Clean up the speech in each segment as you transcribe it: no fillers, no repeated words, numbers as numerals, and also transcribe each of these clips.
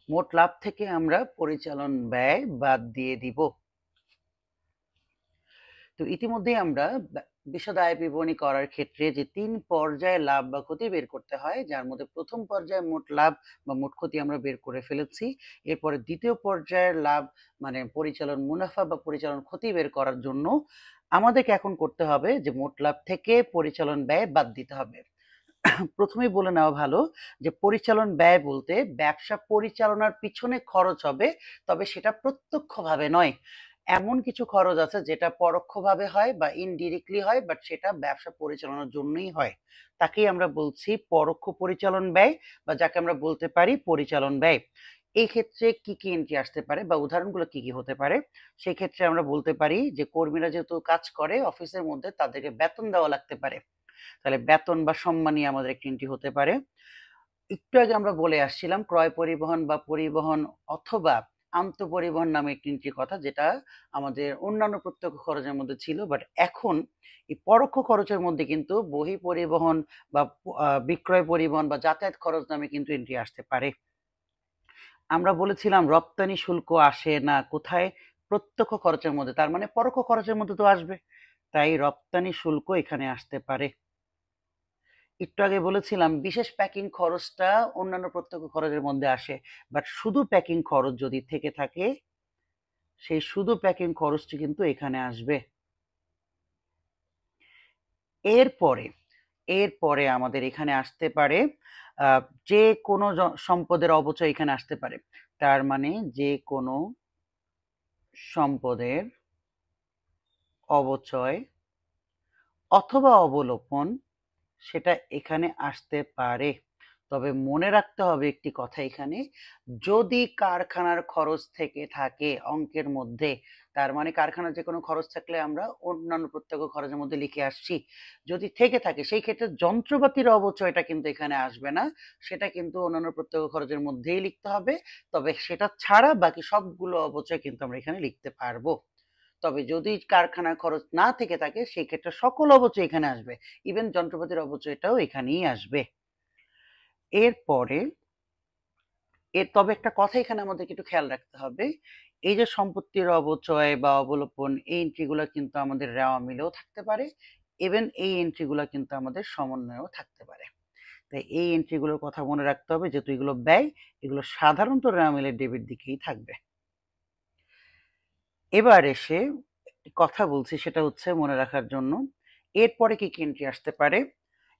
মোট লাভ থেকে আমরা পরিচালন ব্যয় বাদ দিয়ে দিব। তো ইতিমধ্যেই আমরা বিশদ আয় বিবরণী করার ক্ষেত্রে যে ৩ পর্যায়ে লাভ বা ক্ষতি বের করতে হয়, যার মধ্যে প্রথম পর্যায়ে মোট লাভ বা মোট ক্ষতি আমরা বের করে ফেলেছি। এরপরে দ্বিতীয় পর্যায়ের লাভ মানে পরিচালন মুনাফা বা পরিচালন ক্ষতি বের করার জন্য আমাদেরকে এখন করতে হবে যে মোট লাভ থেকে পরিচালন ব্যয় বাদ দিতে হবে। প্রথমেই বলে নেওয়া ভালো যে পরিচালন ব্যয় বলতে ব্যবসা পরিচালনার পিছনে খরচ হবে, তবে সেটা প্রত্যক্ষভাবে নয়। এমন কিছু খরচ আছে যেটা পরোক্ষভাবে হয় বা ইনডিরেক্টলি হয়, বাট সেটা ব্যবসা পরিচালনার জন্যই হয়। তাকেই আমরা বলছি পরোক্ষ পরিচালন ব্যয়, বা যাকে আমরা বলতে পারি পরিচালন ব্যয়। এই ক্ষেত্রে কি কি এন্ট্রি আসতে পারে বা উদাহরণগুলো কি কি হতে পারে? সেই ক্ষেত্রে আমরা বলতে পারি যে কর্মীরা যেহেতু কাজ করে অফিসের মধ্যে, তাদেরকে বেতন দেওয়া লাগতে পারে। তাহলে বেতন বা সম্মানী আমাদের একটি এন্ট্রি হতে পারে। একটু আগে আমরা বলে আসছিলাম ক্রয় পরিবহন বা পরিবহন অথবা আন্তঃপরিবহন নামে একটি এন্ট্রির কথা, যেটা আমাদের অন্যান্য প্রত্যক্ষ খরচের মধ্যে ছিল, বাট এখন এই পরোক্ষ খরচের মধ্যে কিন্তু বহি পরিবহন বা বিক্রয় পরিবহন বা যাতায়াত খরচ নামে কিন্তু এন্ট্রি আসতে পারে। আমরা বলেছিলাম রপ্তানি শুল্ক আসে না কোথায়? প্রত্যক্ষ খরচের মধ্যে, তার মানে পরোক্ষ খরচের মধ্যে তো আসবে, তাই রপ্তানি শুল্ক এখানে আসতে পারে। একটু আগে বলেছিলাম বিশেষ প্যাকিং খরচটা অন্যান্য প্রত্যক্ষ খরচের মধ্যে আসে, বাট শুধু প্যাকিং খরচ যদি থেকে থাকে, সেই শুধু প্যাকিং খরচটি কিন্তু এখানে আসবে। এরপরে এরপরে আমাদের এখানে আসতে পারে যে কোনো সম্পদের অবচয় এখানে আসতে পারে। তার মানে যে কোনো সম্পদের অবচয় অথবা অবলোপন সেটা এখানে আসতে পারে। তবে মনে রাখতে হবে একটি কথা এখানে, যদি কারখানার খরচ থেকে থাকে অঙ্কের মধ্যে, তার মানে কারখানার যে কোনো খরচ থাকলে আমরা অন্যান্য প্রত্যক্ষ খরচের মধ্যে লিখে আসছি, যদি থেকে থাকে সেই ক্ষেত্রে যন্ত্রপাতির অবচয়টা কিন্তু এখানে আসবে না, সেটা কিন্তু অন্যান্য প্রত্যক্ষ খরচের মধ্যেই লিখতে হবে। তবে সেটা ছাড়া বাকি সবগুলো অবচয় কিন্তু আমরা এখানে লিখতে পারবো। তবে যদি কারখানার খরচ না থেকে থাকে সেই ক্ষেত্রে সকল অবচয় এখানে আসবে, ইভেন যন্ত্রপাতির অবচয়টাও এখানেই আসবে। এরপরে তবে একটা কথা এখানে আমাদেরকে একটু খেয়াল রাখতে হবে, এই যে সম্পত্তির অবচয় বা অবলোপন, এই এন্ট্রিগুলো কিন্তু আমাদের রেওয়া মিলেও থাকতে পারে, ইভেন এই এন্ট্রিগুলো কিন্তু আমাদের সমন্বয়েও থাকতে পারে। তাই এই এন্ট্রিগুলোর কথা মনে রাখতে হবে, যেহেতু এগুলো ব্যয়, এগুলো সাধারণত রেওয়া মিলের ডেবিট দিকেই থাকবে। এবার এসে একটি কথা বলছি, সেটা হচ্ছে মনে রাখার জন্য এরপরে কি কি এন্ট্রি আসতে পারে।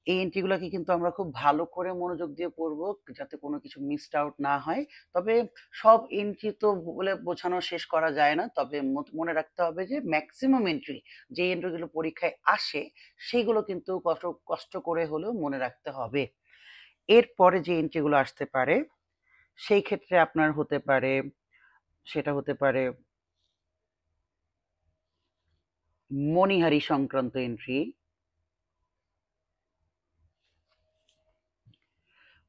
এই এন্ট্রিগুলোকে কিন্তু আমরা খুব ভালো করে মনোযোগ দিয়ে পড়বো, যাতে কোনো কিছু মিসড আউট না হয়। তবে সব এন্ট্রি তো বলে বোঝানো শেষ করা যায় না, তবে মনে রাখতে হবে যে ম্যাক্সিমাম এন্ট্রি, যে এন্ট্রিগুলো পরীক্ষায় আসে সেগুলো কিন্তু কষ্ট কষ্ট করে হলেও মনে রাখতে হবে। এরপরে যে এন্ট্রিগুলো আসতে পারে সেই ক্ষেত্রে আপনার হতে পারে, সেটা হতে পারে মণিহারি সংক্রান্ত এন্ট্রি।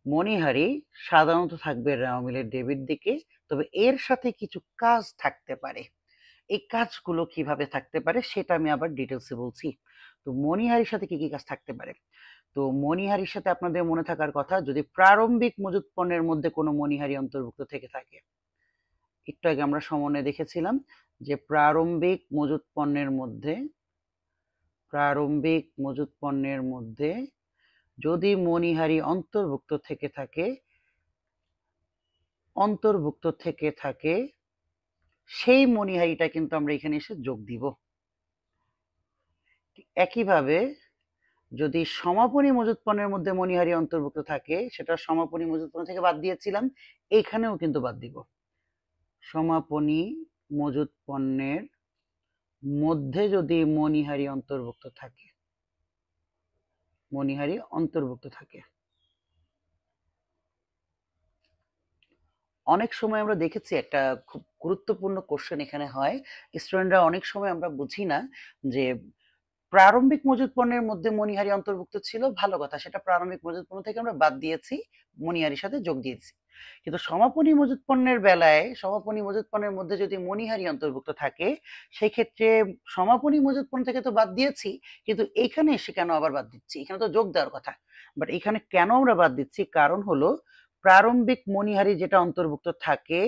মণিহারি সাধারণত থাকবে রেওয়া মিলের ডেবিট দিকে, তবে এর সাথে কিছু কাজ থাকতে পারে। এই কাজগুলো কিভাবে থাকতে পারে সেটা আমি আবার ডিটেলসে বলছি। তো মণিহারির সাথে কি কি কাজ থাকতে পারে? তো মণিহারির সাথে আপনাদের মনে থাকার কথা, যদি প্রারম্ভিক মজুত পণ্যের মধ্যে কোনো মণিহারি অন্তর্ভুক্ত থেকে থাকে। একটু আগে আমরা সমন্বয়ে দেখেছিলাম যে প্রারম্ভিক মজুত পণ্যের মধ্যে যদি মণিহারি অন্তর্ভুক্ত থেকে থাকে সেই মণিহারিটা কিন্তু আমরা এখানে এসে যোগ দিব। একইভাবে যদি সমাপনী মজুত পণ্যের মধ্যে মণিহারি অন্তর্ভুক্ত থাকে, সেটা সমাপনী মজুত পণ্য থেকে বাদ দিয়েছিলাম, এইখানেও কিন্তু বাদ দিব। সমাপনী মজুত পণ্যের মধ্যে যদি মণিহারি অন্তর্ভুক্ত থাকে, অনেক সময় আমরা দেখেছি একটা খুব গুরুত্বপূর্ণ কোশ্চেন এখানে হয়, স্টুডেন্টরা অনেক সময় আমরা বুঝি না যে প্রারম্ভিক মজুত পণ্যের মধ্যে মণিহারি অন্তর্ভুক্ত ছিল, ভালো কথা, সেটা প্রারম্ভিক মজুত পণ্য থেকে আমরা বাদ দিয়েছি, মণিহারির সাথে যোগ দিয়েছি। কিন্তু সমাপনী মজুত পণ্যের বেলায় সমাপনী মজুত পণ্যের মধ্যে যদি মণিহারি অন্তর্ভুক্ত থাকে, সেই ক্ষেত্রে সমাপনী মজুত পণ্য থেকে তো বাদ দিয়েছি, কিন্তু এইখানে এসে কেন আবার বাদ দিচ্ছি? এখানে তো যোগ দেওয়ার কথা, বাট এখানে কেন আমরা বাদ দিচ্ছি? কারণ হলো প্রারম্ভিক মণিহারি যেটা অন্তর্ভুক্ত থাকে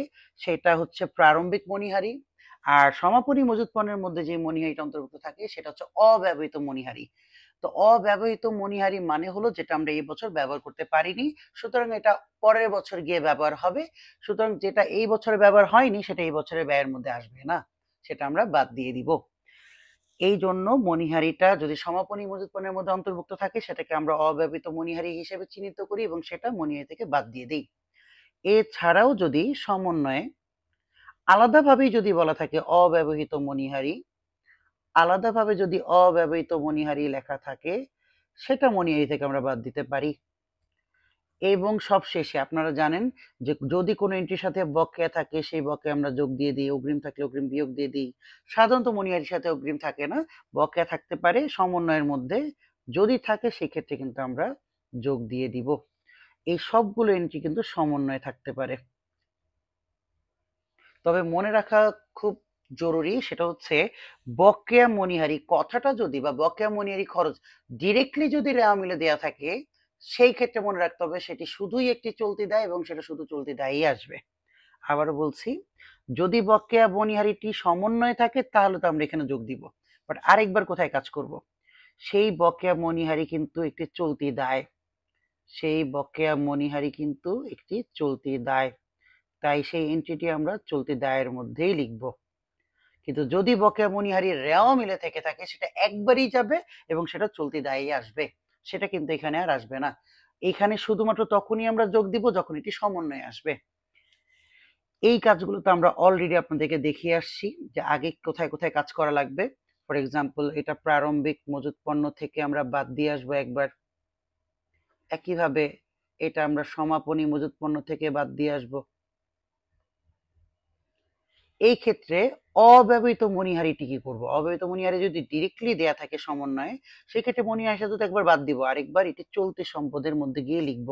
সেটা হচ্ছে প্রারম্ভিক মণিহারি, আর সমাপনী মজুত পণ্যের মধ্যে যে মণিহারিটা অন্তর্ভুক্ত থাকে সেটা হচ্ছে অব্যবহৃত মণিহারি। তো অব্যবহৃত মণিহারি মানে হলো যেটা আমরা এই বছর ব্যবহার করতে পারিনি, সুতরাং এটা পরের বছর গিয়ে ব্যবহার হবে। সুতরাং যেটা এই বছরে ব্যবহার হয়নি সেটা এই বছরের ব্যয়ের মধ্যে আসবে না, সেটা আমরা বাদ দিয়ে দিব। এই জন্য মণিহারিটা যদি সমাপনী মজুত পণ্যের মধ্যে অন্তর্ভুক্ত থাকে সেটাকে আমরা অব্যবহৃত মণিহারি হিসেবে চিহ্নিত করি এবং সেটা মণিহারি থেকে বাদ দিয়ে দিই। এছাড়াও যদি সমন্বয়ে আলাদাভাবেই যদি বলা থাকে অব্যবহৃত মণিহারি, আলাদাভাবে যদি অব্যবহৃত মণিহারি লেখা থাকে সেটা মণিহারি থেকে আমরা বাদ দিতে পারি। এবং সবশেষে আপনারা জানেন যে যদি কোনো এন্ট্রির সাথে বকেয়া থাকে সেই বকেয়া আমরা যোগ দিয়ে দিই, অগ্রিম থাকলে অগ্রিম বিয়োগ দিয়ে দিই। সাধারণত মণিহারির সাথে অগ্রিম থাকে না, বকেয়া থাকতে পারে সমন্বয়ের মধ্যে, যদি থাকে সেক্ষেত্রে কিন্তু আমরা যোগ দিয়ে দিব। এই সবগুলো এন্ট্রি কিন্তু সমন্বয়ে থাকতে পারে। তবে মনে রাখা খুব জরুরি সেটা হচ্ছে বকেয়া মণিহারি কথাটা যদি বা বকেয়া মণিহারি খরচ ডিরেক্টলি যদি রেওয়া মিলে দেওয়া থাকে সেই ক্ষেত্রে মনে রাখতে হবে সেটি শুধুই একটি চলতি দায় এবং সেটা শুধু চলতি দায়ই আসবে। আবারও বলছি, যদি বকেয়া মণিহারিটি সমন্বয়ে থাকে তাহলে তো আমরা এখানে যোগ দিব, বাট আরেকবার কোথায় কাজ করব, সেই বকেয়া মণিহারি কিন্তু একটি চলতি দায়, সেই বকেয়া মণিহারি কিন্তু একটি চলতি দায়, তাই সেই এন্ট্রিটি আমরা চলতি দায়ের মধ্যেই লিখব। কিন্তু যদি বকেয়া মণিহারি রেওয়া মিলে থেকে থাকে সেটা একবারই যাবে এবং সেটা চলতি দায়ই আসবে, সেটা কিন্তু এখানে আর আসবে না। এখানে শুধুমাত্র তখনই আমরা যোগ দিব যখন এটি সমন্বয়ে আসবে। এই কাজগুলো তো আমরা অলরেডি আপনাদেরকে দেখিয়ে আসছি যে আগে কোথায় কোথায় কাজ করা লাগবে। ফর এক্সাম্পল এটা প্রারম্ভিক মজুত পণ্য থেকে আমরা বাদ দিয়ে আসবো একবার, একইভাবে এটা আমরা সমাপনী মজুত পণ্য থেকে বাদ দিয়ে আসবো। এই ক্ষেত্রে অব্যবহৃত মণিহারিটি কি করব, অব্যবহৃত মণিহারি যদি ডিরেক্টলি দেয়া থাকে সমন্বয়ে সেক্ষেত্রে মণিহারির সাথে তো একবার বাদ দিব, আরেকবার এটি চলতি সম্পদের মধ্যে গিয়ে লিখব,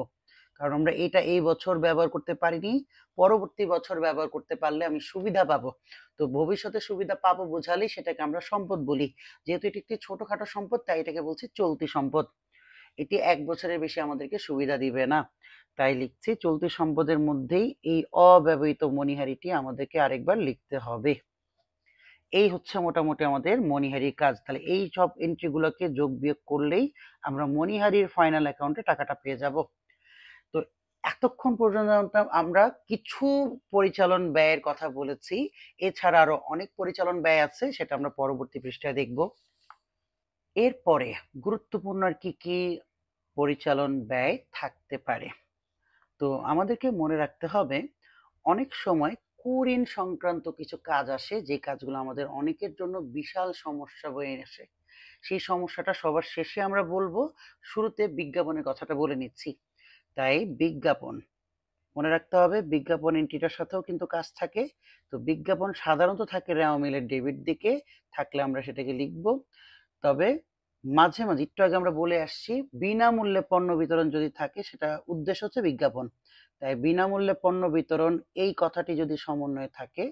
কারণ আমরা এটা এই বছর ব্যবহার করতে পারিনি, পরবর্তী বছর ব্যবহার করতে পারলে আমি সুবিধা পাবো। তো ভবিষ্যতে সুবিধা পাবো বোঝালেই সেটাকে আমরা সম্পদ বলি, যেহেতু এটি একটি ছোটখাটো সম্পদ তাই এটাকে বলছি চলতি সম্পদ। এটি এক বছরের বেশি আমাদেরকে সুবিধা দিবে না, তাই লিখছি চলতি সম্পদের মধ্যেই এই অব্যবহৃত মণিহারিটি আমাদেরকে আরেকবার লিখতে হবে। এই হচ্ছে মোটামুটি আমাদের মণিহারির কাজ। তাহলে এই সব এন্ট্রিগুলোকে যোগ বিয়োগ করলেই আমরা মণিহারির ফাইনাল অ্যাকাউন্টে টাকাটা পেয়ে যাব। তো এতক্ষণ পর্যন্ত আমরা কিছু পরিচালন ব্যয়ের কথা বলেছি, এছাড়া আরো অনেক পরিচালন ব্যয় আছে, সেটা আমরা পরবর্তী পৃষ্ঠায় দেখব। এরপরে গুরুত্বপূর্ণ আর কি কি পরিচালন ব্যয় থাকতে পারে। তো আমাদেরকে মনে রাখতে হবে অনেক সময় কুঋণ সংক্রান্ত কিছু কাজ আসে যে কাজগুলো আমাদের অনেকের জন্য বিশাল সমস্যা বয়ে আসে। সেই সমস্যাটা সবার শেষে আমরা বলবো, শুরুতে বিজ্ঞাপনের কথাটা বলে নিচ্ছি। তাই বিজ্ঞাপন মনে রাখতে হবে, বিজ্ঞাপন এন্ট্রিটার সাথেও কিন্তু কাজ থাকে। তো বিজ্ঞাপন সাধারণত থাকে রেওয়া মিলের ডেবিট দিকে, থাকলে আমরা সেটাকে লিখব। তবে মাঝে মাঝে একটু আগে আমরা বলে আসছি বিনামূল্যে পণ্য বিতরণ যদি থাকে সেটা উদ্দেশ্য হচ্ছে বিজ্ঞাপন, তাই বিনামূল্যে পণ্য বিতরণ এই কথাটি যদি সমন্বয়ে থাকে,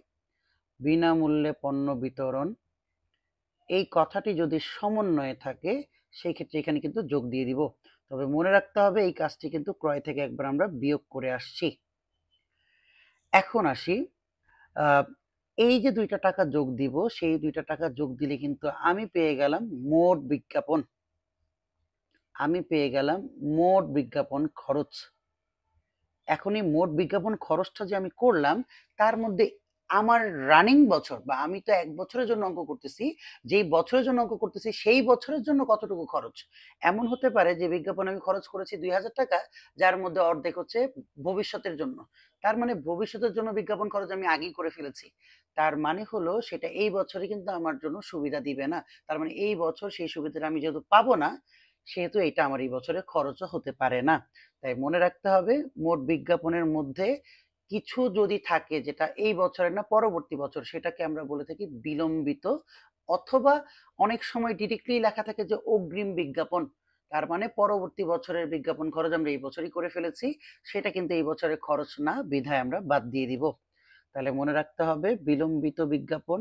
বিনামূল্যে পণ্য বিতরণ এই কথাটি যদি সমন্বয়ে থাকে সেই ক্ষেত্রে এখানে কিন্তু যোগ দিয়ে দিব। তবে মনে রাখতে হবে এই কাজটি কিন্তু ক্রয় থেকে একবার আমরা বিয়োগ করে আসছি। এখন আসি, এই যে 2টা টাকা যোগ দিব সেই 2টা টাকা যোগ দিলে কিন্তু আমি পেয়ে গেলাম মোট বিজ্ঞাপন, আমি পেয়ে গেলাম মোট বিজ্ঞাপন খরচ। এখন এই মোট বিজ্ঞাপন খরচটা যে আমি করলাম তার মধ্যে আমার রানিং বছর বা আমি তো এক বছরের জন্য অঙ্ক করতেছি, যেই বছরের জন্য অঙ্ক করতেছি সেই বছরের জন্য কতটুকু খরচ। এমন হতে পারে যে বিজ্ঞাপন আমি খরচ করেছি 2000 টাকা, যার মধ্যে অর্ধেক হচ্ছে ভবিষ্যতের জন্য, তার মানে ভবিষ্যতের জন্য বিজ্ঞাপন খরচ আমি আগেই করে ফেলেছি। তার মানে হলো সেটা এই বছরে কিন্তু আমার জন্য সুবিধা দিবে না, তার মানে এই বছর সেই সুবিধাটা আমি যেহেতু পাবো না সেহেতু এটা আমার এই বছরে খরচও হতে পারে না। তাই মনে রাখতে হবে মোট বিজ্ঞাপনের মধ্যে কিছু যদি থাকে যেটা এই বছরের না পরবর্তী বছর সেটাকে আমরা বলে থাকি বিলম্বিত, অথবা অনেক সময় ডিরেক্টলি লেখা থাকে যে অগ্রিম বিজ্ঞাপন, তার মানে পরবর্তী বছরের বিজ্ঞাপন খরচ আমরা এই বছরই করে ফেলেছি, সেটা কিন্তু এই বছরের খরচ না, বিধায় আমরা বাদ দিয়ে দিব। তাহলে মনে রাখতে হবে বিলম্বিত বিজ্ঞাপন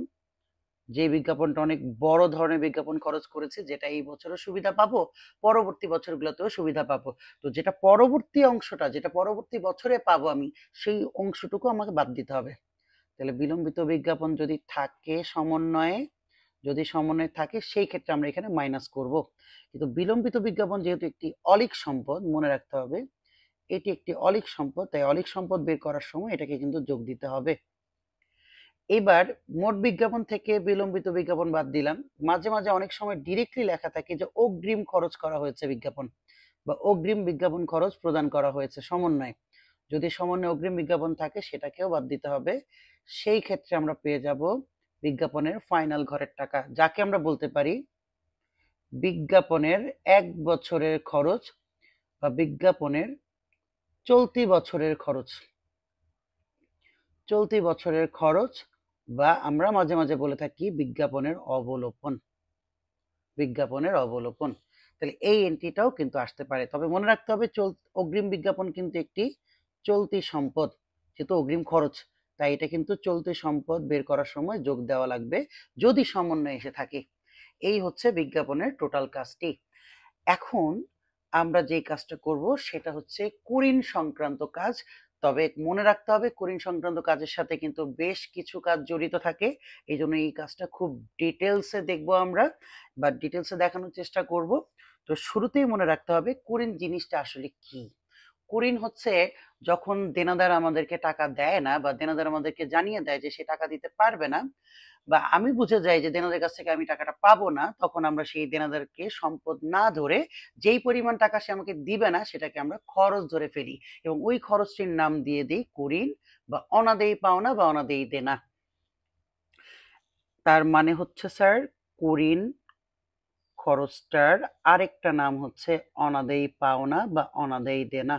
যে বিজ্ঞাপনটা অনেক বড় ধরনের বিজ্ঞাপন খরচ করেছি, যেটা এই বছরও সুবিধা পাবো, পরবর্তী বছরগুলোতেও সুবিধা পাবো। তো যেটা পরবর্তী অংশটা, যেটা পরবর্তী বছরে পাবো আমি, সেই অংশটুকু আমাকে বাদ দিতে হবে। তাহলে বিলম্বিত বিজ্ঞাপন যদি থাকে সমন্বয়ে, যদি সমন্বয় থাকে, সেই ক্ষেত্রে আমরা এখানে মাইনাস করব। কিন্তু বিলম্বিত বিজ্ঞাপন যেহেতু একটি অলীক সম্পদ, মনে রাখতে হবে এটি একটি অলীক সম্পদ, তাই অলীক সম্পদ বের করার সময় এটাকে কিন্তু যোগ দিতে হবে। এবার মোট বিজ্ঞাপন থেকে বিলম্বিত বিজ্ঞাপন বাদ দিলাম। মাঝে মাঝে অনেক সময় ডিরেক্টলি লেখা থাকে যে অগ্রিম খরচ করা হয়েছে বিজ্ঞাপন, বা অগ্রিম বিজ্ঞাপন খরচ প্রদান করা হয়েছে সমন্বয়ে। যদি সমন্বয়ে অগ্রিম বিজ্ঞাপন থাকে সেটাকেও বাদ দিতে হবে। সেই ক্ষেত্রে আমরা পেয়ে যাব বিজ্ঞাপনের ফাইনাল ঘরের টাকা, যাকে আমরা বলতে পারি বিজ্ঞাপনের ১ বছরের খরচ বা বিজ্ঞাপনের চলতি বছরের খরচ। চলতি বছরের খরচ, বা আমরা মাঝে মাঝে বলে থাকি বিজ্ঞাপনের অবলোপন। বিজ্ঞাপনের অবলোপন। তাহলে এই এন্ট্রিটাও কিন্তু আসতে পারে। তবে মনে রাখতে হবে অগ্রিম বিজ্ঞাপন কিন্তু একটি চলতি সম্পদ, যেহেতু অগ্রিম খরচ, তাই এটা কিন্তু চলতি সম্পদ বের করার সময় যোগ দেওয়া লাগবে যদি সমন্বয় এসে থাকে। এই হচ্ছে বিজ্ঞাপনের টোটাল কাজটি। এখন আমরা যে কাজটা করব সেটা হচ্ছে কুরিন সংক্রান্ত কাজ। তবে মনে রাখতে হবে কুরিন সংক্রান্ত কাজের সাথে কিন্তু বেশ কিছু কাজ জড়িত থাকে। এই জন্য এই কাজটা খুব ডিটেলসে দেখবো আমরা, বা ডিটেলসে দেখানোর চেষ্টা করব। তো শুরুতেই মনে রাখতে হবে কুরিন জিনিসটা আসলে কি। কুরিন হচ্ছে যখন দেনাদার আমাদেরকে টাকা দেয় না, বা দেনাদার আমাদেরকে জানিয়ে দেয় যে সে টাকা দিতে পারবে না, বা আমি বুঝে যাই যে দেনাদারের কাছ থেকে আমি টাকাটা পাবো না, তখন আমরা সেই দেনাদারকে সম্পদ না ধরে যেই পরিমাণ টাকা সে আমাকে দিবে না সেটাকে আমরা খরচ ধরে ফেলি, এবং ওই খরচটির নাম দিয়ে দিই কুরিন, বা অনাদেয় পাওনা বা অনাদেয় দেনা। তার মানে হচ্ছে স্যার, কুরিন খরচটার আরেকটা নাম হচ্ছে অনাদেয় পাওনা বা অনাদেয় দেনা।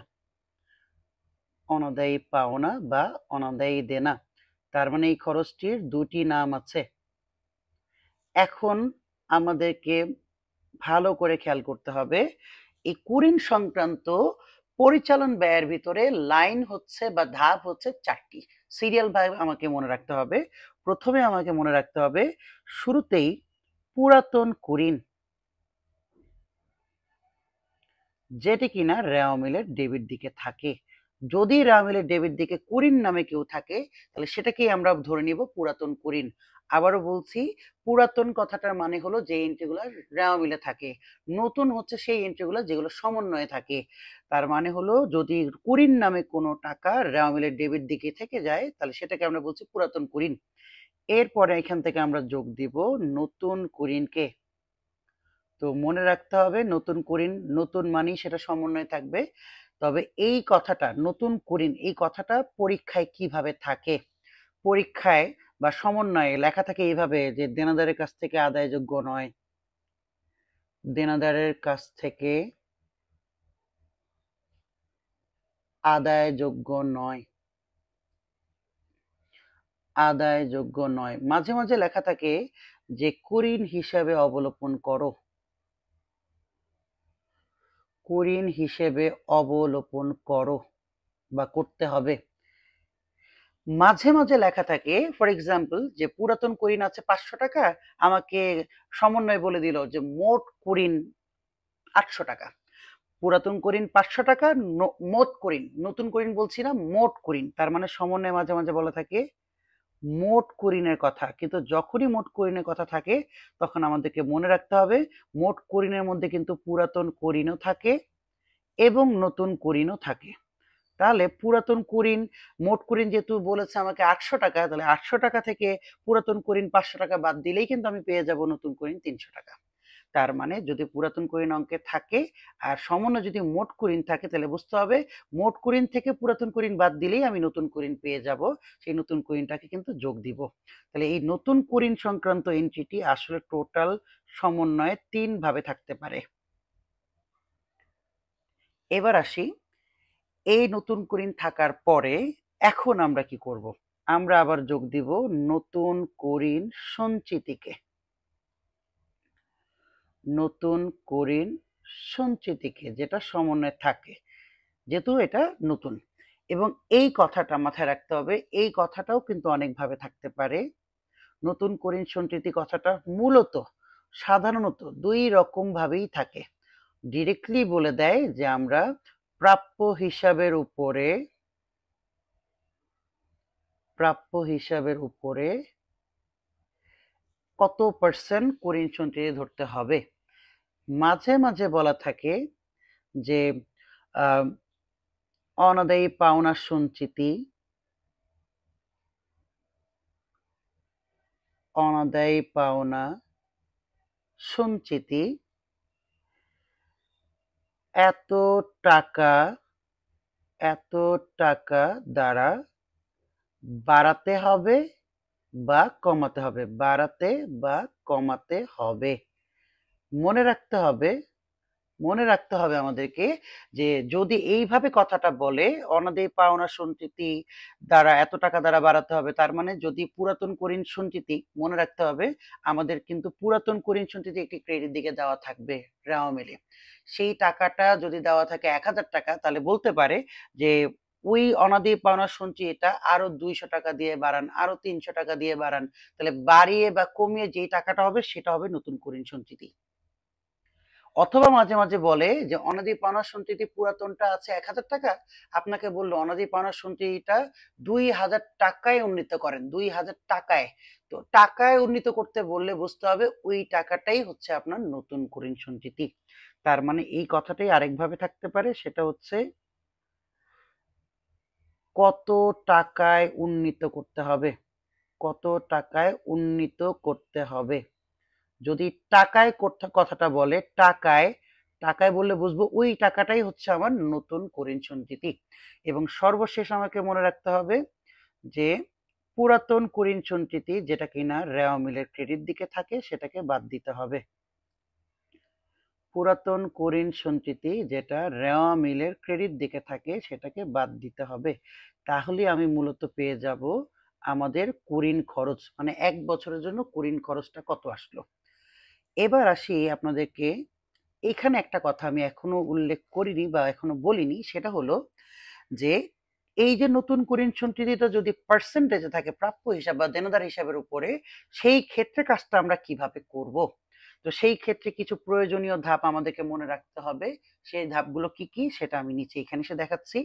অনাদায়ী পাওনা বা অনাদায়ী দেনা। তার মানে এই খরচটির দুটি নাম আছে। এখন আমাদেরকে ভালো করে খেয়াল করতে হবে, এই কুরিন সংক্রান্ত পরিচালন ব্যয়ের ভিতরে লাইন হচ্ছে বা ধাপ হচ্ছে 4টি। সিরিয়াল ভাবে আমাকে মনে রাখতে হবে। প্রথমে আমাকে মনে রাখতে হবে শুরুতেই পুরাতন কুরিন, যেটি কিনা রেওয়া মিলের ডেবিট দিকে থাকে। যদি রেওয়া মিলের ডেবিট দিকে কুরিন নামে কেউ থাকে, তাহলে সেটাকেই আমরা ধরে নিব পুরাতন কুরিন। আবারও বলছি, পুরাতন কথাটার মানে হলো যে এন্ট্রিগুলো রেওয়া মিলে থাকে, নতুন হচ্ছে সেই এন্ট্রিগুলো যেগুলো সমন্বয়ে থাকে। তার মানে হলো যদি কুরিন নামে কোনো টাকা রেওয়া মিলের ডেবিট দিকে থেকে যায়, তাহলে সেটাকে আমরা বলছি পুরাতন কুরিন। এরপরে এখান থেকে আমরা যোগ দিব নতুন কুরিনকে। তো মনে রাখতে হবে নতুন কুরিন, নতুন মানেই সেটা সমন্বয় থাকবে। তবে এই কথাটা নতুন কুরিন, এই কথাটা পরীক্ষায় কিভাবে থাকে, পরীক্ষায় বা সমন্বয়ে লেখা থাকে এইভাবে যে দেনাদারের কাছ থেকে আদায়যোগ্য নয়, দেনাদারের কাছ থেকে আদায়যোগ্য নয়, আদায়যোগ্য নয়। মাঝে মাঝে লেখা থাকে যে কুরিন হিসাবে অবলোপন করো, কুরিন হিসেবে অবলোপন করো বা করতে হবে। মাঝে মাঝে লেখা থাকে ফর এক্সাম্পল যে পুরাতন কুরিন আছে 500 টাকা, আমাকে সমন্বয় বলে দিল যে মোট কুরিন 800 টাকা। পুরাতন কুরিন 500 টাকা, মোট কুরিন, নতুন কুরিন বলছি না, মোট কুরিন। তার মানে সমন্বয় মাঝে মাঝে বলা থাকে মোট কুরিনের কথা। কিন্তু যখনই মোট কুরিনের কথা থাকে তখন আমাদেরকে মনে রাখতে হবে মোট কুরিনের মধ্যে কিন্তু পুরাতন কুরিনও থাকে এবং নতুন কুরিনও থাকে। তাহলে পুরাতন কুরিন, মোট কুরিন যেহেতু বলেছে আমাকে 800 টাকা, তাহলে 800 টাকা থেকে পুরাতন কুরিন 500 টাকা বাদ দিলেই কিন্তু আমি পেয়ে যাব নতুন কুরিন 300 টাকা। তার মানে যদি পুরাতন কুরিন অঙ্কে থাকে আর সমন্বয় যদি মোট কুরিন থাকে, তাহলে বুঝতে হবে মোট কুরিন থেকে পুরাতন কুরিন বাদ দিলেই আমি নতুন কুরিন পেয়ে যাব, সেই নতুন কুরিনটাকে কিন্তু যোগ দিব। তাহলে এই নতুন কুরিন সংক্রান্ত এন্ট্রিটি আসলে টোটাল সমন্বয়ে 3 ভাবে থাকতে পারে। এবার আসি, এই নতুন কুরিন থাকার পরে এখন আমরা কি করব? আমরা আবার যোগ দিব নতুন কুরিন সঞ্চিতিকে, নতুন কুরিন সঞ্চিতিকে, যেটা সমন্বয়ে থাকে, যেহেতু এটা নতুন। এবং এই কথাটা মাথায় রাখতে হবে, এই কথাটাও কিন্তু অনেকভাবে থাকতে পারে। নতুন ঋণ সঞ্চিতি কথাটা মূলত সাধারণত দুই রকম ভাবেই থাকে। ডিরেক্টলি বলে দেয় যে আমরা প্রাপ্য হিসাবের উপরে কত পার্সেন্ট ঋণ সঞ্চিতি ধরতে হবে। মাঝে মাঝে বলা থাকে যে অনাদায়ী পাওনা সঞ্চিতি এত টাকা দ্বারা বাড়াতে হবে বা কমাতে হবে। মনে রাখতে হবে আমাদেরকে যে যদি এইভাবে কথাটা বলে অনাদায়ী পাওনা সঞ্চিতি দ্বারা এত টাকা দ্বারা বাড়াতে হবে, তার মানে যদি পুরাতন ঋণ সঞ্চিতি, মনে রাখতে হবে আমাদের কিন্তু পুরাতন ঋণ সঞ্চিতি একটি ক্রেডিট দিকে দেওয়া থাকবে রেওয়া মিলে। সেই টাকাটা যদি দেওয়া থাকে ১,০০০ টাকা, তাহলে বলতে পারে যে ওই অনাদায়ী পাওনা সঞ্চিতিটা আরো ২০০ টাকা দিয়ে বাড়ান, আরো ৩০০ টাকা দিয়ে বাড়ান, তাহলে বাড়িয়ে বা কমিয়ে যেই টাকাটা হবে সেটা হবে নতুন ঋণ সঞ্চিতি। অথবা মাঝে মাঝে বলে যে অনাদায়ী পাওনা সঞ্চিতি পুরাতনটা আছে ১,০০০ টাকা, আপনাকে বললো অনাদায়ী পাওনা সঞ্চিতিটা ২,০০০ টাকায় উন্নীত করেন, ২,০০০ টাকায়। তো টাকায় উন্নীত করতে বললে বুঝতে হবে ওই টাকাটাই হচ্ছে আপনার নতুন ঋণ সঞ্চিতি। তার মানে এই কথাটাই আরেকভাবে থাকতে পারে, সেটা হচ্ছে কত টাকায় উন্নীত করতে হবে। যদি টাকায় কথাটা বলে, টাকায় বললে বুঝবো ওই টাকাটাই হচ্ছে আমার নতুন ঋণ সঞ্চিতি। এবং সর্বশেষ আমাকে মনে রাখতে হবে যে পুরাতন ঋণ সঞ্চিতি যেটা কিনা রেওয়া মিলের ক্রেডিট দিকে থাকে সেটাকে বাদ দিতে হবে। পুরাতন ঋণ সঞ্চিতি যেটা রেওয়া মিলের ক্রেডিট দিকে থাকে সেটাকে বাদ দিতে হবে। তাহলে আমি মূলত পেয়ে যাব আমাদের ঋণ খরচ, মানে ১ বছরের জন্য ঋণ খরচটা কত আসলো। এবার আসি আপনাদেরকে, এখানে একটা কথা আমি এখনো উল্লেখ করিনি বা এখনো বলিনি, সেটা হলো যে এই যে নতুন ঋণ সঞ্চিতিটা যদি পার্সেন্টেজে থাকে প্রাপ্য হিসাব বা দেনদার হিসাবের উপরে, সেই ক্ষেত্রে কাজটা আমরা কিভাবে করব। তো সেই ক্ষেত্রে কিছু প্রয়োজনীয় ধাপ আমাদেরকে মনে রাখতে হবে। সেই ধাপগুলো কি কি সেটা আমি নিচে এখানে এসে দেখাচ্ছি।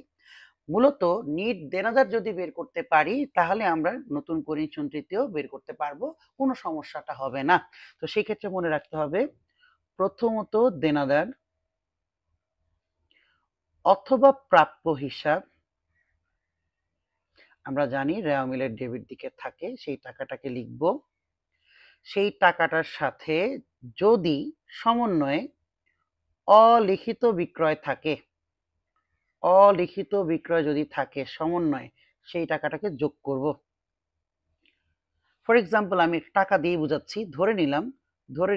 মূলত নিট দেনাদার যদি বের করতে পারি তাহলে আমরা নতুন ঋণ সঞ্চিতিও বের করতে পারবো, কোনো সমস্যাটা হবে না। তো সেই ক্ষেত্রে মনে রাখতে হবে প্রথমত দেনাদার অথবা প্রাপ্য হিসাব, আমরা জানি রেওয়া মিলের ডেবিট দিকে থাকে, সেই টাকাটাকে লিখব। সেই টাকাটার সাথে যদি সমন্বয়ে অলিখিত বিক্রয় যদি থাকে সমন্বয়ে, সেই টাকাটাকে যোগ করব। ফর এক্সাম্পল আমি টাকা দিয়ে বুঝাচ্ছি। ধরে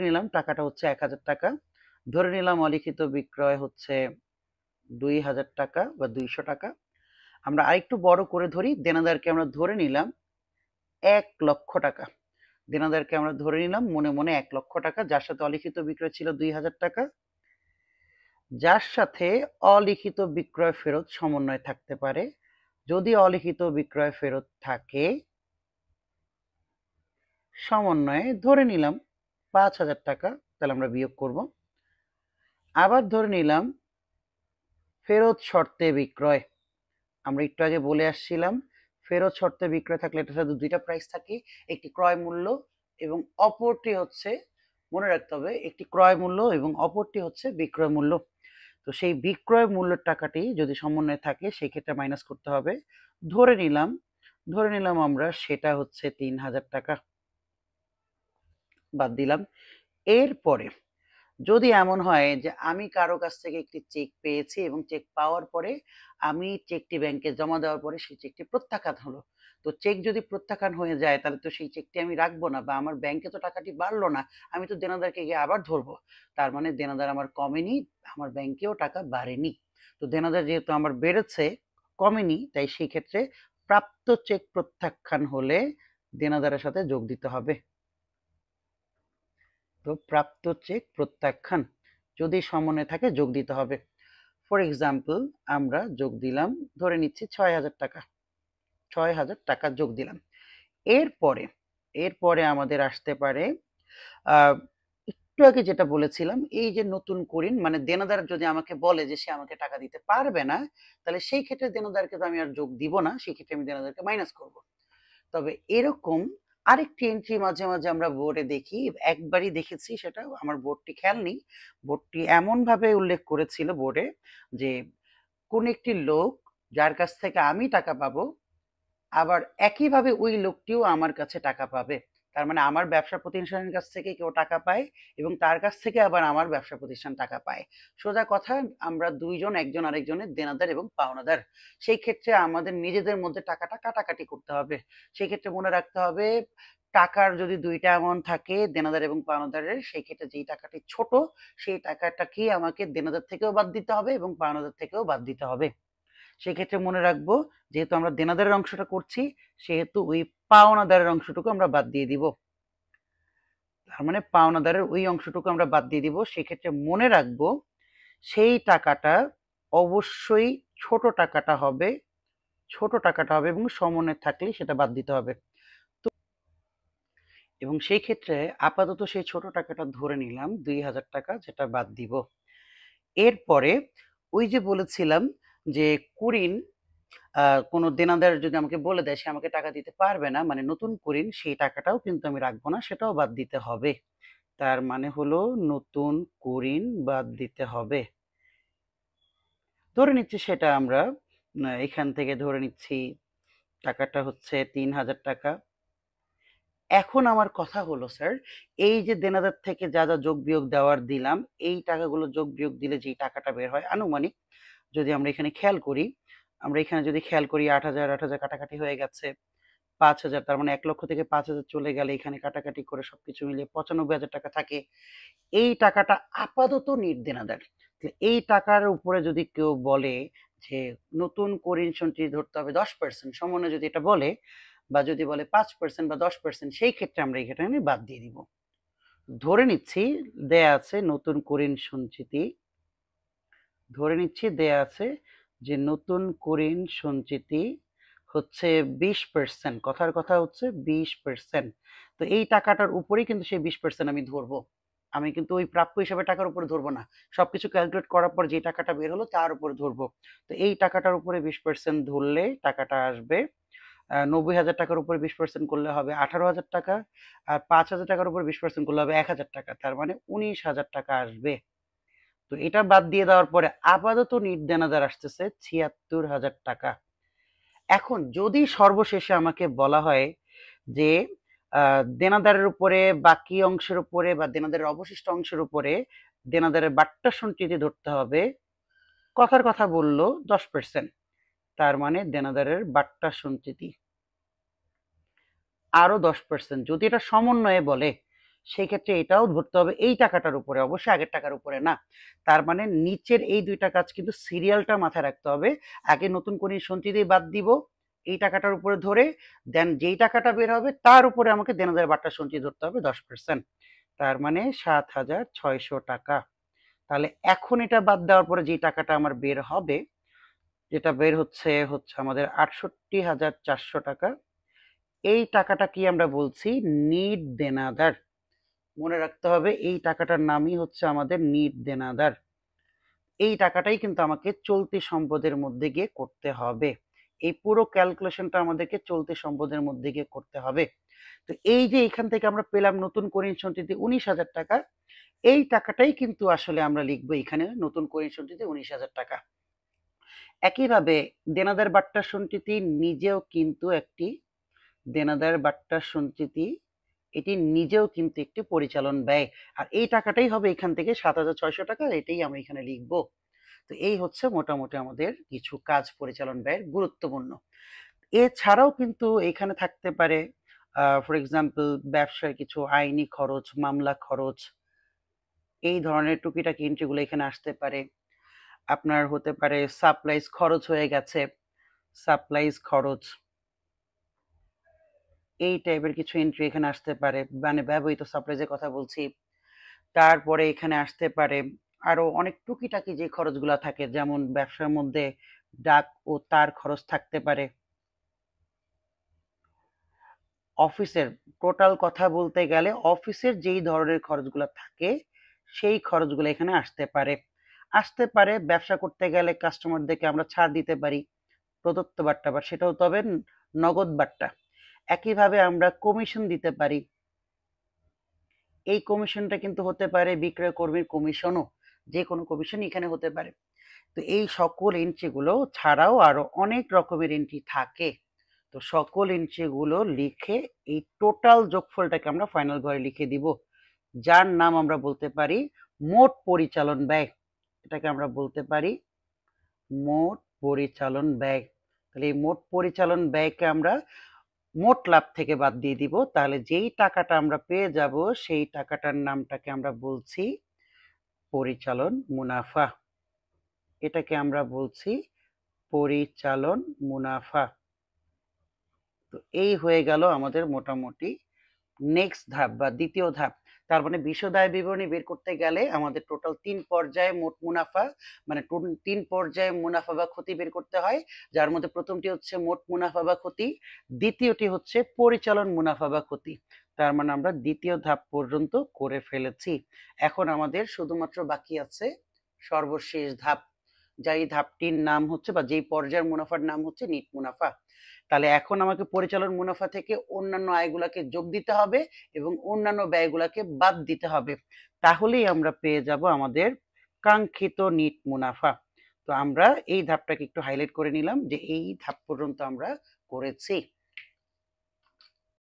নিলাম টাকাটা হচ্ছে ১,০০০ টাকা, ধরে নিলাম অলিখিত বিক্রয় হচ্ছে ২,০০০ টাকা বা ২০০ টাকা। আমরা আরেকটু বড় করে ধরি, দেনাদারকে আমরা ধরে নিলাম ১,০০,০০০ টাকা। দেনাদারকে আমরা ধরে নিলাম মনে মনে ১,০০,০০০ টাকা, যার সাথে অলিখিত বিক্রয় ছিল ২,০০০ টাকা, যার সাথে অলিখিত বিক্রয় ফেরত সমন্বয় থাকতে পারে। যদি অলিখিত বিক্রয় ফেরত থাকে সমন্বয়ে ধরে নিলাম ৫,০০০ টাকা, তাহলে আমরা বিয়োগ করব। আবার ধরে নিলাম ফেরত শর্তে বিক্রয়, আমরা একটু আগে বলে আসছিলাম ফেরত শর্তে বিক্রয় থাকলে এটার সাথে দুইটা প্রাইস থাকে, একটি ক্রয় মূল্য এবং অপরটি হচ্ছে, মনে রাখতে হবে একটি ক্রয় মূল্য এবং অপরটি হচ্ছে বিক্রয় মূল্য। তো সেই বিক্রয় মূল্যের টাকাটি যদি সমন্বয়ে থাকে সেই ক্ষেত্রে মাইনাস করতে হবে। ধরে নিলাম আমরা সেটা হচ্ছে ৩,০০০ টাকা, বাদ দিলাম। এরপরে যদি এমন হয় যে আমি কারো কাছ থেকে একটি চেক পেয়েছি এবং চেক পাওয়ার পরে আমি চেকটি ব্যাংকে জমা দেওয়ার পরে সেই চেকটি প্রত্যাখ্যান হলো, তো চেক যদি প্রত্যাখ্যান হয়ে যায় তাহলে তো সেই চেকটি আমি রাখবো না বা আমার ব্যাংকে তো টাকাটি বাড়লো না, আমি তো দেনাদারকে গিয়ে আবার ধরবো। তার মানে দেনাদার আমার কমেনি, আমার ব্যাংকেও টাকা বাড়েনি। তো দেনাদার যেহেতু আমার বেড়েছে, কমেনি, তাই সেই ক্ষেত্রে প্রাপ্ত চেক প্রত্যাখ্যান হলে দেনাদারের সাথে যোগ দিতে হবে। তো প্রাপ্ত চেক প্রত্যাখ্যান যদি সমন্বয়ে থাকে যোগ দিতে হবে। ফর এক্সাম্পল আমরা যোগ দিলাম, ধরে নিচ্ছি ৬,০০০ টাকা, ৬,০০০ টাকা যোগ দিলাম। এরপরে এরপরে আমাদের আসতে পারে একটু আগে যেটা বলেছিলাম, এই যে নতুন করিন মানে দেনাদার যদি আমাকে বলে যে সে আমাকে টাকা দিতে পারবে না, তাহলে সেই ক্ষেত্রে দেনাদারকে তো আমি আর যোগ দিব না, সেই ক্ষেত্রে আমি দেনাদারকে মাইনাস করব। তবে এরকম আরেকটি এন্ট্রি মাঝে মাঝে আমরা বোর্ডে দেখি, একবারই দেখেছি, সেটা আমার বোর্ডটি খেয়াল নেই। বোর্ডটি এমন ভাবে উল্লেখ করেছিল বোর্ডে যে কোন একটি লোক যার কাছ থেকে আমি টাকা পাবো, আবার একইভাবে ওই লোকটিও আমার কাছে টাকা পাবে। তার মানে আমার ব্যবসা প্রতিষ্ঠানের কাছ থেকে কেউ টাকা পায় এবং তার কাছ থেকে আবার আমার ব্যবসা প্রতিষ্ঠান টাকা পায়। সোজা কথা, আমরা দুইজন একজন আরেকজনের দেনাদার এবং পাওনাদার। সেই ক্ষেত্রে আমাদের নিজেদের মধ্যে টাকাটা কাটাকাটি করতে হবে। সেই ক্ষেত্রে মনে রাখতে হবে, টাকার যদি দুইটা অ্যামাউন্ট থাকে দেনাদার এবং পাওনাদারের, সেই ক্ষেত্রে যেই টাকাটি ছোট সেই টাকাটাকে আমাকে দেনাদার থেকেও বাদ দিতে হবে এবং পাওনাদার থেকেও বাদ দিতে হবে। সেক্ষেত্রে মনে রাখবো, যেহেতু আমরা দেনাদারের অংশটা করছি সেহেতু ওই পাওনাদারের অংশটুকু আমরা বাদ দিয়ে দিব। তার মানে পাওনাদারের ওই অংশটুকু আমরা বাদ দিয়ে দিব। সেক্ষেত্রে মনে রাখবো সেই টাকাটা অবশ্যই ছোট টাকাটা হবে, ছোট টাকাটা হবে এবং সমন্বয় থাকলে সেটা বাদ দিতে হবে। তো এবং সেই ক্ষেত্রে আপাতত সেই ছোট টাকাটা ধরে নিলাম ২,০০০ টাকা, যেটা বাদ দিব। এরপরে ওই যে বলেছিলাম যে কুরিন কোনো দেনাদার যদি আমাকে বলে দেয় সে আমাকে টাকা দিতে পারবে না, মানে নতুন করিন, সেই টাকাটাও কিন্তু আমি রাখবো না, সেটাও বাদ দিতে হবে। তার মানে হলো নতুন করিন বাদ দিতে হবে। ধরে নিচ্ছি সেটা আমরা এখান থেকে ধরে নিচ্ছি টাকাটা হচ্ছে ৩,০০০ টাকা। এখন আমার কথা হলো স্যার, এই যে দেনাদার থেকে যা যা যোগ বিয়োগ দেওয়ার দিলাম, এই টাকাগুলো যোগ বিয়োগ দিলে যেই টাকাটা বের হয় আনুমানিক, যদি আমরা এখানে খেয়াল করি, আমরা এখানে যদি খেয়াল করি ৮,০০০ ৮,০০০ কাটাকাটি হয়ে গেছে, ৫,০০০, তার মানে ১,০০,০০০ থেকে ৫,০০০ চলে গেলে এখানে কাটাকাটি করে সবকিছু মিলিয়ে ৯৫,০০০ টাকা থাকে। এই টাকাটা আপাতত নির্দেনাদার। এই টাকার উপরে যদি কেউ বলে যে নতুন করিন সঞ্চয়ী ধরতে হবে ১০%, সমন্বয় যদি এটা বলে, বা যদি বলে ৫% বা ১০%, সেই ক্ষেত্রে আমরা এখানে বাদ দিয়ে দিব। ধরে নিচ্ছি দেয়া আছে নতুন করিন সঞ্চিতি, ধরে নিচ্ছি দেয়া আছে যে নতুন করিন সঞ্চিতি হচ্ছে ২০%, কথার কথা হচ্ছে ২০%। তো এই টাকাটার উপরেই কিন্তু সেই ২০% আমি ধরবো। আমি কিন্তু ওই প্রাপ্য হিসাবে টাকার উপরে ধরবো না, সবকিছু ক্যালকুলেট করার পর যে টাকাটা বের হলো তার উপরে ধরবো। তো এই টাকাটার উপরে ২০% ধরলে টাকাটা আসবে ৯০,০০০ টাকার উপরে ২০% করলে হবে ১৮,০০০ টাকা, আর ৫,০০০ টাকার উপরে ২০% করলে হবে ১,০০০ টাকা, তার মানে ১৯,০০০ টাকা আসবে। তো এটা বাদ দিয়ে দেওয়ার পরে আপাতত নির্দেনাদার আসতেছে ৭৬,০০০ টাকা। এখন যদি সর্বশেষে আমাকে বলা হয় যে দেনাদারের উপরে বাকি অংশের উপরে বা দেনাদারের অবশিষ্ট অংশের উপরে দেনাদারের বাট্টা সঞ্চিতি ধরতে হবে, কথার কথা বলল ১০%, তার মানে দেনাদারের বাট্টা সঞ্চিতি আরো ১০%। যদি এটা সমন্বয়ে বলে সেই ক্ষেত্রে এটাও ধরতে হবে এই টাকাটার উপরে, অবশ্যই আগের টাকার উপরে না। তার মানে নিচের এই দুইটা কাজ কিন্তু সিরিয়ালটা মাথায় রাখতে হবে। আগে নতুন করে সঞ্চিতি বাদ দিব এই টাকাটার উপরে ধরে, দেন যেই টাকাটা বের হবে তার উপরে আমাকে দেনাদার বাট্টা সঞ্চিতি ধরতে হবে ১০%, তার মানে ৭,৬০০ টাকা। তাহলে এখন এটা বাদ দেওয়ার পরে যে টাকাটা আমার বের হবে, যেটা বের হচ্ছে হচ্ছে আমাদের ৬৮,৪০০ টাকা। এই টাকাটা কি আমরা বলছি নির্দেনাদার। মনে রাখতে হবে এই টাকাটার নামই হচ্ছে আমাদের নির্দেনাদার। এই টাকাটাই কিন্তু আমাকে চলতি সম্পদের মধ্যে গিয়ে করতে হবে। এই পুরো ক্যালকুলেশনটা আমাদেরকে চলতি সম্পদের মধ্যে গিয়ে করতে হবে। তো এই যে এখান থেকে আমরা পেলাম নতুন করিন সঞ্চিতি ১৯,০০০ টাকা, এই টাকাটাই কিন্তু আসলে আমরা লিখবো এখানে নতুন করিন সঞ্চিতি ১৯,০০০ টাকা। একইভাবে দেনাদার বাট্টা সঞ্চিতি নিজেও কিন্তু একটি দেনাদার বাট্টা সঞ্চিতি, এটি নিজেও কিন্তু একটি পরিচালন ব্যয়। আর এই টাকাটাই হবে এখান থেকে ৭,৬০০ টাকা, এটাই আমরা এখানে লিখব। তো এই হচ্ছে মোটামুটি আমাদের কিছু কাজ পরিচালন ব্যয়ের গুরুত্বপূর্ণ। এছাড়াও কিন্তু এখানে থাকতে পারে ফর এক্সাম্পল ব্যবসার কিছু আইনি খরচ, মামলা খরচ, এই ধরনের টুকিটাকি এন্ট্রিগুলো এখানে আসতে পারে। আপনার হতে পারে সাপ্লাইজ খরচ হয়ে গেছে, সাপ্লাইজ খরচ, এই টাইপের কিছু এন্ট্রি এখানে আসতে পারে, মানে ব্যবহৃত সাপ্লাইজের কথা বলছি। তারপরে এখানে আসতে পারে আরো অনেক টুকিটাকি যে খরচগুলা থাকে, যেমন ব্যবসার মধ্যে ডাক ও তার খরচ থাকতে পারে। অফিসের টোটাল কথা বলতে গেলে অফিসের যেই ধরনের খরচগুলো থাকে সেই খরচগুলো এখানে আসতে পারে ব্যবসা করতে গেলে কাস্টমারদেরকে আমরা ছাড় দিতে পারি প্রদত্ত বাট্টা, বা সেটাও তবে নগদ বাট্টা। একইভাবে আমরা কমিশন দিতে পারি, এই কমিশনটা কিন্তু হতে পারে বিক্রয় কর্মীর কমিশনও, যে কোনো কমিশন এখানে হতে পারে। তো এই সকল এন্ট্রিগুলো ছাড়াও আরো অনেক রকমের এন্ট্রি থাকে। তো সকল এন্ট্রিগুলো লিখে এই টোটাল যোগফলটাকে আমরা ফাইনাল ঘরে লিখে দিব, যার নাম আমরা বলতে পারি মোট পরিচালন ব্যয়। এটাকে আমরা বলতে পারি মোট পরিচালন ব্যয়। তাহলে এই মোট পরিচালন ব্যয়কে আমরা মোট লাভ থেকে বাদ দিয়ে দিব, তাহলে যেই টাকাটা আমরা পেয়ে যাব সেই টাকাটার নামটাকে আমরা বলছি পরিচালন মুনাফা। এটাকে আমরা বলছি পরিচালন মুনাফা। তো এই হয়ে গেল আমাদের মোটামুটি নেক্সট ধাপ বা দ্বিতীয় ধাপ। তার মানে বিশদ আয় বিবরণী বের করতে গেলে আমাদের টোটাল 3 পর্যায়ে মোট মুনাফা, মানে 3 পর্যায়ে মুনাফা বা ক্ষতি বের করতে হয়, যার মধ্যে প্রথমটি হচ্ছে মোট মুনাফা বা ক্ষতি, দ্বিতীয়টি হচ্ছে পরিচালন মুনাফা বা ক্ষতি। তার মানে আমরা দ্বিতীয় ধাপ পর্যন্ত করে ফেলেছি। এখন আমাদের শুধুমাত্র বাকি আছে সর্বশেষ ধাপ, যেই ধাপটির নাম হচ্ছে বা যেই পর্যায়ের মুনাফার নাম হচ্ছে নিট মুনাফা। তাহলে এখন আমাকে পরিচালন মুনাফা থেকে অন্যান্য আয়গুলাকে যোগ দিতে হবে এবং অন্যান্য ব্যয়গুলাকে বাদ দিতে হবে, তাহলেই আমরা পেয়ে যাব আমাদের কাঙ্ক্ষিত নিট মুনাফা। তো আমরা এই ধাপটাকে একটু হাইলাইট করে নিলাম যে এই ধাপ পর্যন্ত আমরা করেছি।